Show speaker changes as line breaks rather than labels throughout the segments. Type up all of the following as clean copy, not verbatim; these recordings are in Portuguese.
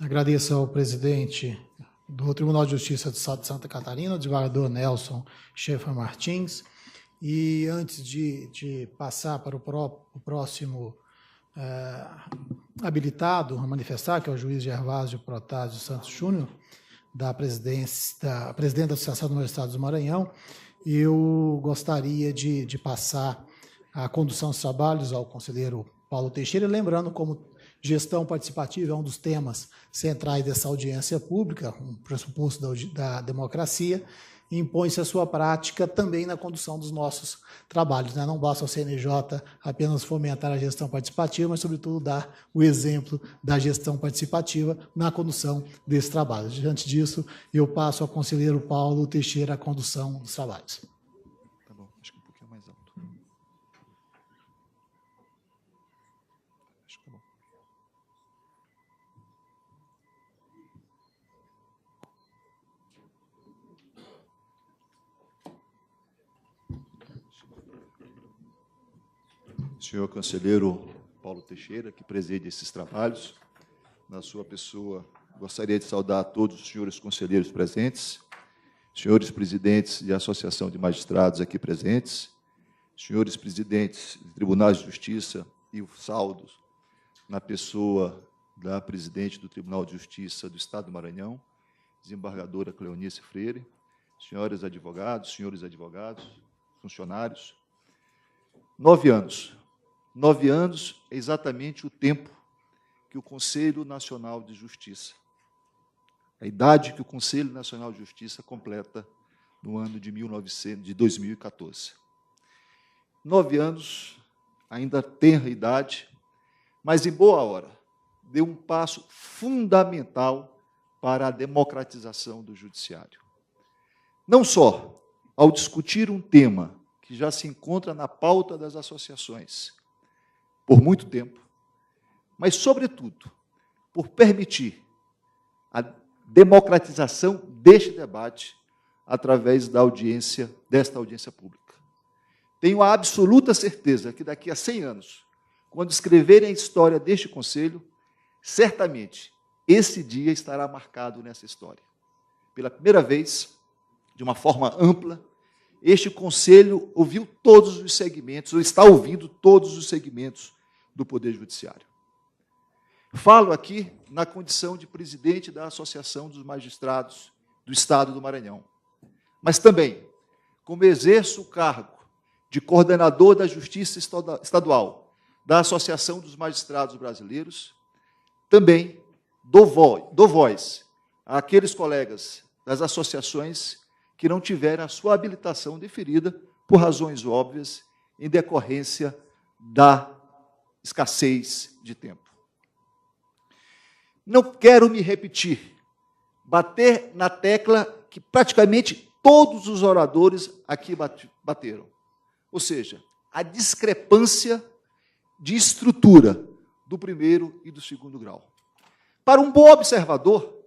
Agradeço ao presidente do Tribunal de Justiça do Estado de Santa Catarina, o desembargador Nelson Schaefer Martins. E antes de passar para o próximo habilitado a manifestar, que é o juiz Gervásio Protásio Santos Júnior, presidente da Associação dos Magistrados do Maranhão, eu gostaria de passar a condução dos trabalhos ao conselheiro Paulo Teixeira, lembrando como gestão participativa é um dos temas centrais dessa audiência pública, um pressuposto da democracia, e impõe-se a sua prática também na condução dos nossos trabalhos. Não basta o CNJ apenas fomentar a gestão participativa, mas, sobretudo, dar o exemplo da gestão participativa na condução desses trabalhos. Diante disso, eu passo ao conselheiro Paulo Teixeira a condução dos trabalhos.
Tá bom, acho que um pouquinho mais alto. Acho que tá bom. Senhor conselheiro Paulo Teixeira, que preside esses trabalhos, na sua pessoa, gostaria de saudar a todos os senhores conselheiros presentes, senhores presidentes de Associação de Magistrados aqui presentes, senhores presidentes de Tribunais de Justiça e o saldo na pessoa da presidente do Tribunal de Justiça do Estado do Maranhão, desembargadora Cleonice Freire, senhores advogados, funcionários. 9 anos. 9 anos é exatamente o tempo que o Conselho Nacional de Justiça, a idade que o Conselho Nacional de Justiça completa no ano de 2014. 9 anos, ainda tenra idade, mas, em boa hora, deu um passo fundamental para a democratização do judiciário. Não só ao discutir um tema que já se encontra na pauta das associações por muito tempo, mas, sobretudo, por permitir a democratização deste debate através desta audiência pública. Tenho a absoluta certeza que, daqui a 100 anos, quando escreverem a história deste Conselho, certamente esse dia estará marcado nessa história. Pela primeira vez, de uma forma ampla, este Conselho ouviu todos os segmentos, ou está ouvindo todos os segmentos do Poder Judiciário. Falo aqui na condição de presidente da Associação dos Magistrados do Estado do Maranhão, mas também, como exerço o cargo de coordenador da Justiça Estadual da Associação dos Magistrados Brasileiros, também dou voz àqueles colegas das associações que não tiveram a sua habilitação deferida por razões óbvias em decorrência da escassez de tempo. Não quero me repetir, bater na tecla que praticamente todos os oradores aqui bateram, ou seja, a discrepância de estrutura do primeiro e do segundo grau. Para um bom observador,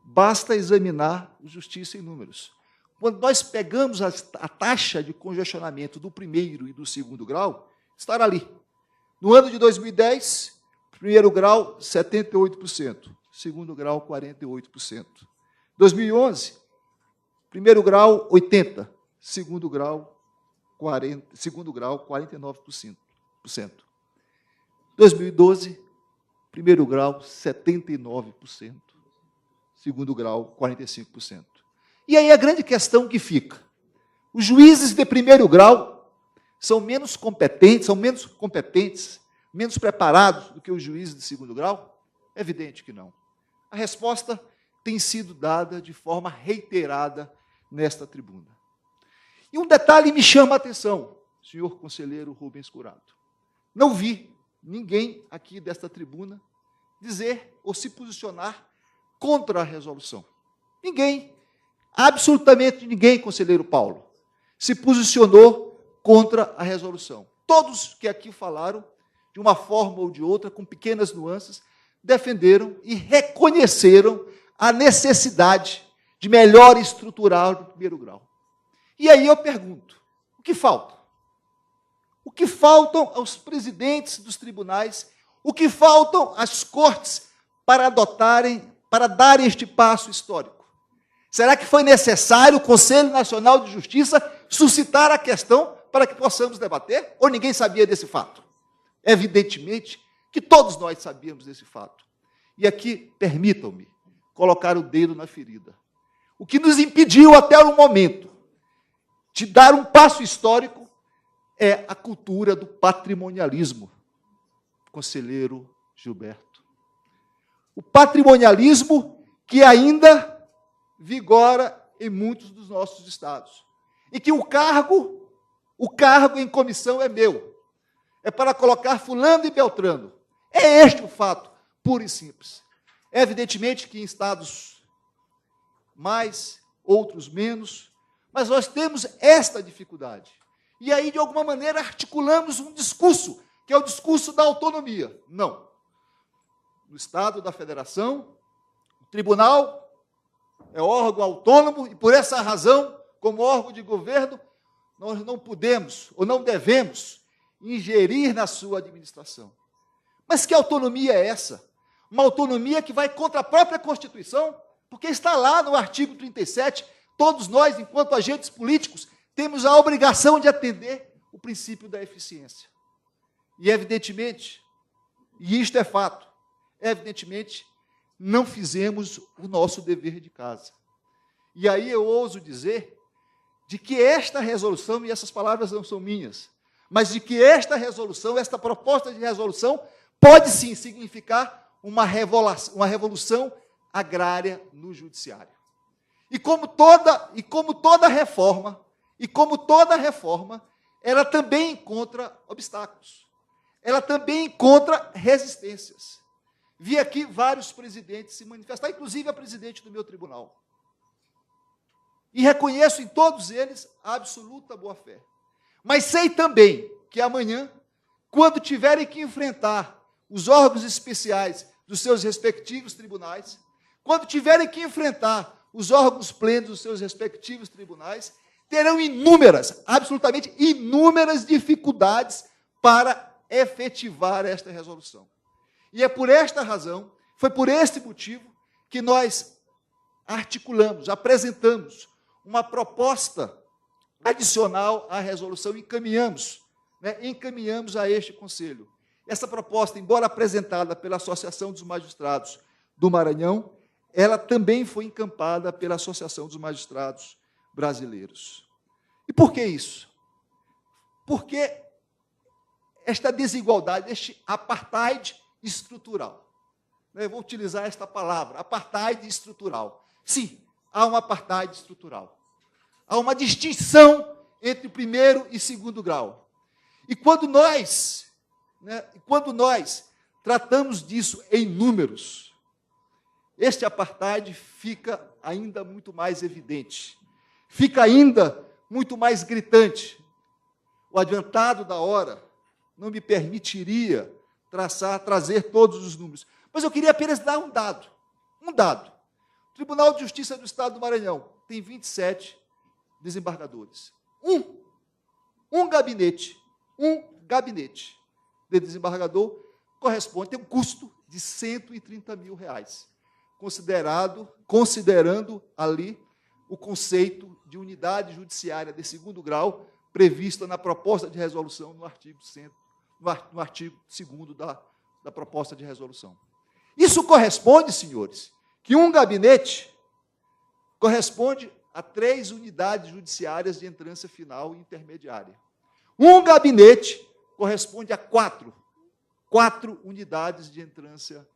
basta examinar o Justiça em Números. Quando nós pegamos a taxa de congestionamento do primeiro e do segundo grau, estará ali. No ano de 2010, primeiro grau, 78%, segundo grau, 48%. 2011, primeiro grau, 80%, segundo grau, 49%. 2012, primeiro grau, 79%, segundo grau, 45%. E aí a grande questão que fica, os juízes de primeiro grau são menos competentes, menos preparados do que os juízes de segundo grau? É evidente que não. A resposta tem sido dada de forma reiterada nesta tribuna. E um detalhe me chama a atenção, senhor conselheiro Rubens Curado. Não vi ninguém aqui desta tribuna dizer ou se posicionar contra a resolução. Ninguém, absolutamente ninguém, conselheiro Paulo, se posicionou contra a resolução. Todos que aqui falaram, de uma forma ou de outra, com pequenas nuances, defenderam e reconheceram a necessidade de melhor estruturar o primeiro grau. E aí eu pergunto, o que falta? O que faltam aos presidentes dos tribunais, o que faltam às cortes para adotarem para dar este passo histórico? Será que foi necessário o Conselho Nacional de Justiça suscitar a questão para que possamos debater? Ou ninguém sabia desse fato? Evidentemente que todos nós sabíamos desse fato. E aqui, permitam-me colocar o dedo na ferida. O que nos impediu até o momento de dar um passo histórico é a cultura do patrimonialismo, conselheiro Gilberto. O patrimonialismo que ainda vigora em muitos dos nossos estados. E que o cargo em comissão é meu. É para colocar fulano e beltrano. É este o fato, puro e simples. É evidentemente que em estados mais, outros menos, mas nós temos esta dificuldade. E aí, de alguma maneira, articulamos um discurso, que é o discurso da autonomia. Não. No Estado da Federação, o tribunal é órgão autônomo e, por essa razão, como órgão de governo, nós não podemos ou não devemos ingerir na sua administração. Mas que autonomia é essa? Uma autonomia que vai contra a própria Constituição, porque está lá no artigo 37, todos nós, enquanto agentes políticos, temos a obrigação de atender o princípio da eficiência. E, evidentemente, e isto é fato, evidentemente, não fizemos o nosso dever de casa. E aí eu ouso dizer de que esta resolução, e essas palavras não são minhas, mas de que esta resolução, esta proposta de resolução, pode sim significar uma revolução agrária no judiciário. E como toda reforma, ela também encontra obstáculos. Ela também encontra resistências. Vi aqui vários presidentes se manifestar, inclusive a presidente do meu tribunal. E reconheço em todos eles a absoluta boa-fé. Mas sei também que amanhã, quando tiverem que enfrentar os órgãos especiais dos seus respectivos tribunais, quando tiverem que enfrentar os órgãos plenos dos seus respectivos tribunais, terão inúmeras, absolutamente inúmeras dificuldades para efetivar esta resolução. E é por esta razão, foi por este motivo, que nós articulamos, apresentamos uma proposta adicional à resolução, encaminhamos a este Conselho. Essa proposta, embora apresentada pela Associação dos Magistrados do Maranhão, ela também foi encampada pela Associação dos Magistrados Brasileiros. E por que isso? Porque esta desigualdade, este apartheid estrutural. Eu vou utilizar esta palavra, apartheid estrutural. Sim, há um apartheid estrutural. Há uma distinção entre o primeiro e segundo grau. E quando nós tratamos disso em números, este apartheid fica ainda muito mais evidente, fica ainda muito mais gritante. O adiantado da hora não me permitiria trazer todos os números. Mas eu queria apenas dar um dado. Um dado. O Tribunal de Justiça do Estado do Maranhão tem 27 desembargadores. Um gabinete de desembargador tem um custo de R$130 mil, considerando ali o conceito de unidade judiciária de segundo grau prevista na proposta de resolução no artigo 2º da proposta de resolução. Isso corresponde, senhores, que um gabinete corresponde a 3 unidades judiciárias de entrância final e intermediária. Um gabinete corresponde a 4 unidades de entrância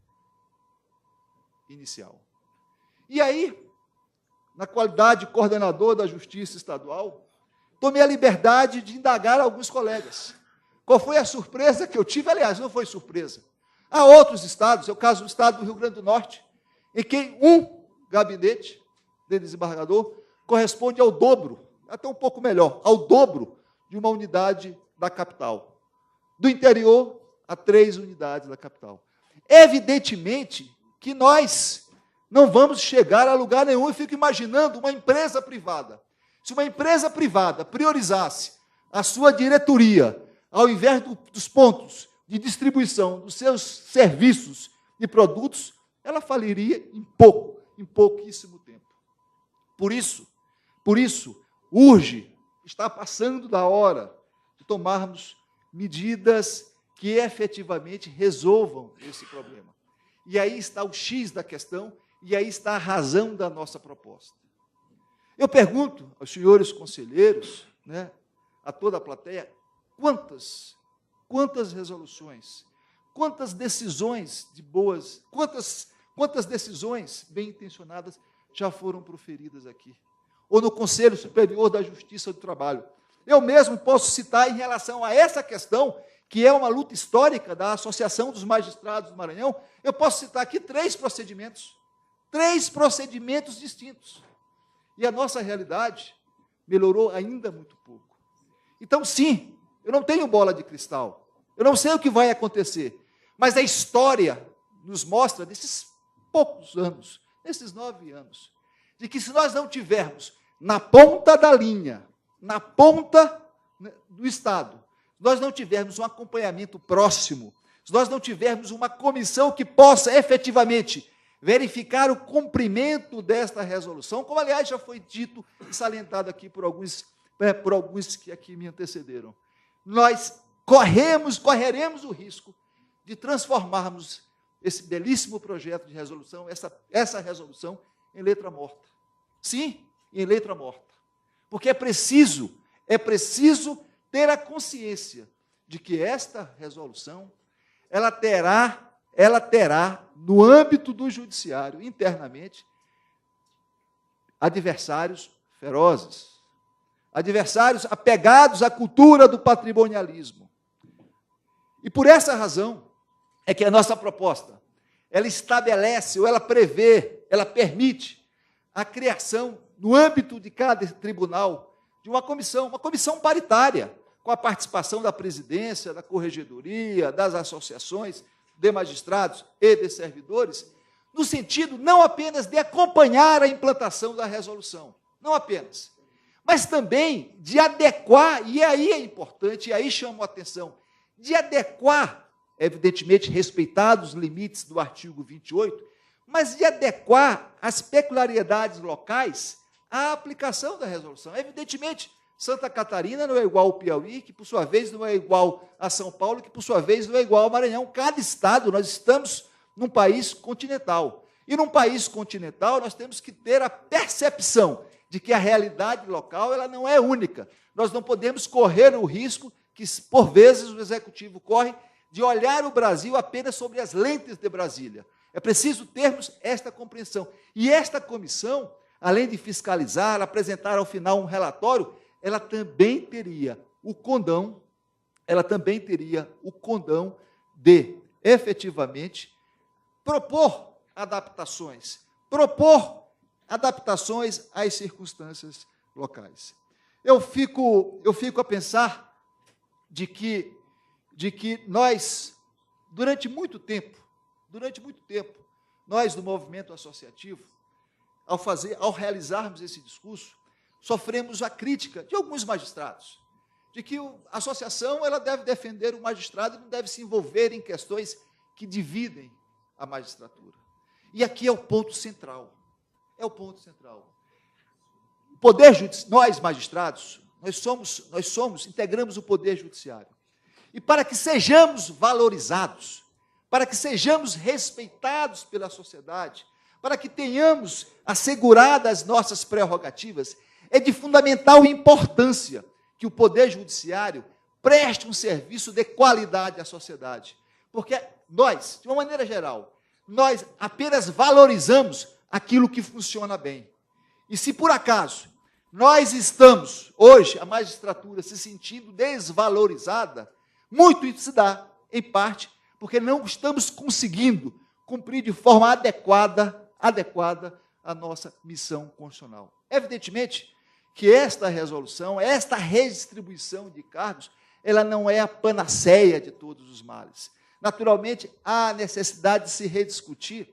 inicial. E aí, na qualidade de coordenador da Justiça Estadual, tomei a liberdade de indagar alguns colegas. Qual foi a surpresa que eu tive? Aliás, não foi surpresa. Há outros estados, é o caso do estado do Rio Grande do Norte, em que um gabinete de desembargador corresponde ao dobro, até um pouco melhor, ao dobro de uma unidade da capital. Do interior, a 3 unidades da capital. Evidentemente que nós não vamos chegar a lugar nenhum. Eu fico imaginando uma empresa privada. Se uma empresa privada priorizasse a sua diretoria, ao invés dos pontos de distribuição dos seus serviços e produtos, ela faliria em pouquíssimo tempo. Por isso, urge, está passando da hora de tomarmos medidas que efetivamente resolvam esse problema. E aí está o X da questão, e aí está a razão da nossa proposta. Eu pergunto aos senhores conselheiros, né, a toda a plateia, quantas resoluções, quantas decisões de boas, quantas decisões bem-intencionadas já foram proferidas aqui? Ou no Conselho Superior da Justiça do Trabalho. Eu mesmo posso citar, em relação a essa questão, que é uma luta histórica da Associação dos Magistrados do Maranhão, eu posso citar aqui 3 procedimentos distintos. E a nossa realidade melhorou ainda muito pouco. Então, sim, eu não tenho bola de cristal, eu não sei o que vai acontecer, mas a história nos mostra, nesses poucos anos, nesses 9 anos, de que se nós não tivermos na ponta da linha, na ponta do Estado, se nós não tivermos um acompanhamento próximo, se nós não tivermos uma comissão que possa efetivamente verificar o cumprimento desta resolução, como, aliás, já foi dito e salientado aqui por alguns que aqui me antecederam, nós correremos o risco de transformarmos esse belíssimo projeto de resolução, essa resolução, em letra morta. Sim, em letra morta. Porque é preciso ter a consciência de que esta resolução, ela terá, no âmbito do judiciário, internamente, adversários ferozes, adversários apegados à cultura do patrimonialismo. E por essa razão é que a nossa proposta, ela estabelece, ou ela prevê, ela permite a criação, no âmbito de cada tribunal, de uma comissão paritária, com a participação da presidência, da corregedoria, das associações de magistrados e de servidores, no sentido não apenas de acompanhar a implantação da resolução, não apenas, mas também de adequar, e aí é importante, e aí chamo a atenção, de adequar, evidentemente respeitados os limites do artigo 28, mas de adequar as peculiaridades locais à aplicação da resolução. Evidentemente, Santa Catarina não é igual ao Piauí, que por sua vez não é igual a São Paulo, que por sua vez não é igual ao Maranhão. Cada estado, nós estamos num país continental. E num país continental, nós temos que ter a percepção de que a realidade local ela não é única. Nós não podemos correr o risco que, por vezes, o Executivo corre de olhar o Brasil apenas sobre as lentes de Brasília. É preciso termos esta compreensão. E esta comissão, além de fiscalizar, apresentar ao final um relatório, ela também teria o condão de, efetivamente, propor adaptações às circunstâncias locais. Eu fico a pensar de que nós, durante muito tempo, nós do movimento associativo, ao realizarmos esse discurso, sofremos a crítica de alguns magistrados, de que a associação ela deve defender o magistrado e não deve se envolver em questões que dividem a magistratura. E aqui é o ponto central. O poder judiciário, nós magistrados, integramos o poder judiciário. E para que sejamos valorizados, para que sejamos respeitados pela sociedade, para que tenhamos asseguradas as nossas prerrogativas, é de fundamental importância que o Poder Judiciário preste um serviço de qualidade à sociedade. Porque nós, de uma maneira geral, nós apenas valorizamos aquilo que funciona bem. E se por acaso nós estamos, hoje, a magistratura se sentindo desvalorizada, muito isso se dá, em parte, porque não estamos conseguindo cumprir de forma adequada a nossa missão constitucional. Evidentemente que esta resolução, esta redistribuição de cargos, ela não é a panaceia de todos os males. Naturalmente, há necessidade de se rediscutir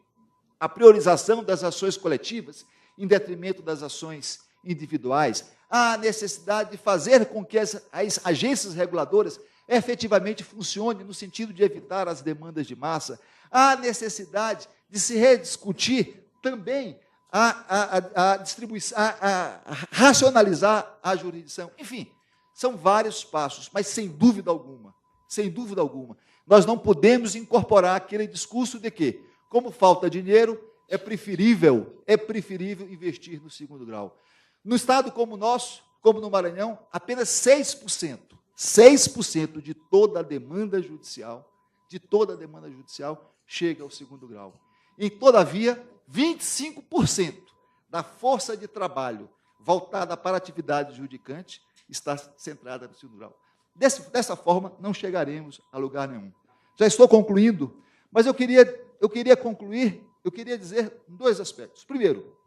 a priorização das ações coletivas em detrimento das ações individuais. Há necessidade de fazer com que as agências reguladoras efetivamente funcionem no sentido de evitar as demandas de massa. há necessidade de se rediscutir também a distribuição, a racionalizar a jurisdição. Enfim, são vários passos, mas sem dúvida alguma, nós não podemos incorporar aquele discurso de que, como falta dinheiro, é preferível investir no segundo grau. No estado como o nosso, como no Maranhão, apenas 6% de toda a demanda judicial, chega ao segundo grau. E, todavia, 25% da força de trabalho voltada para a atividade judicante está centrada no segundo grau. Dessa forma, não chegaremos a lugar nenhum. Já estou concluindo, mas eu queria concluir, eu queria dizer dois aspectos. Primeiro,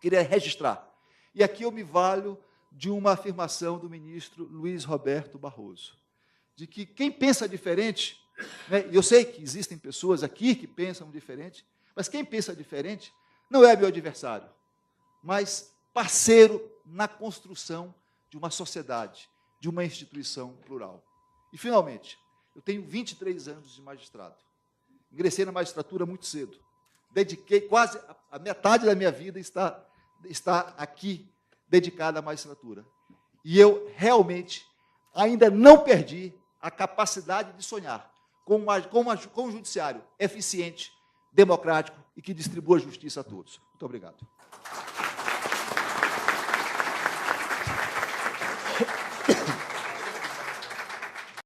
queria registrar, e aqui eu me valho de uma afirmação do ministro Luiz Roberto Barroso, de que quem pensa diferente, né, eu sei que existem pessoas aqui que pensam diferente, mas quem pensa diferente não é meu adversário, mas parceiro na construção de uma sociedade, de uma instituição plural. E, finalmente, eu tenho 23 anos de magistrado. Ingressei na magistratura muito cedo. Dediquei quase a metade da minha vida está aqui dedicada à magistratura. E eu realmente ainda não perdi a capacidade de sonhar com um judiciário eficiente, democrático e que distribua justiça a todos. Muito obrigado.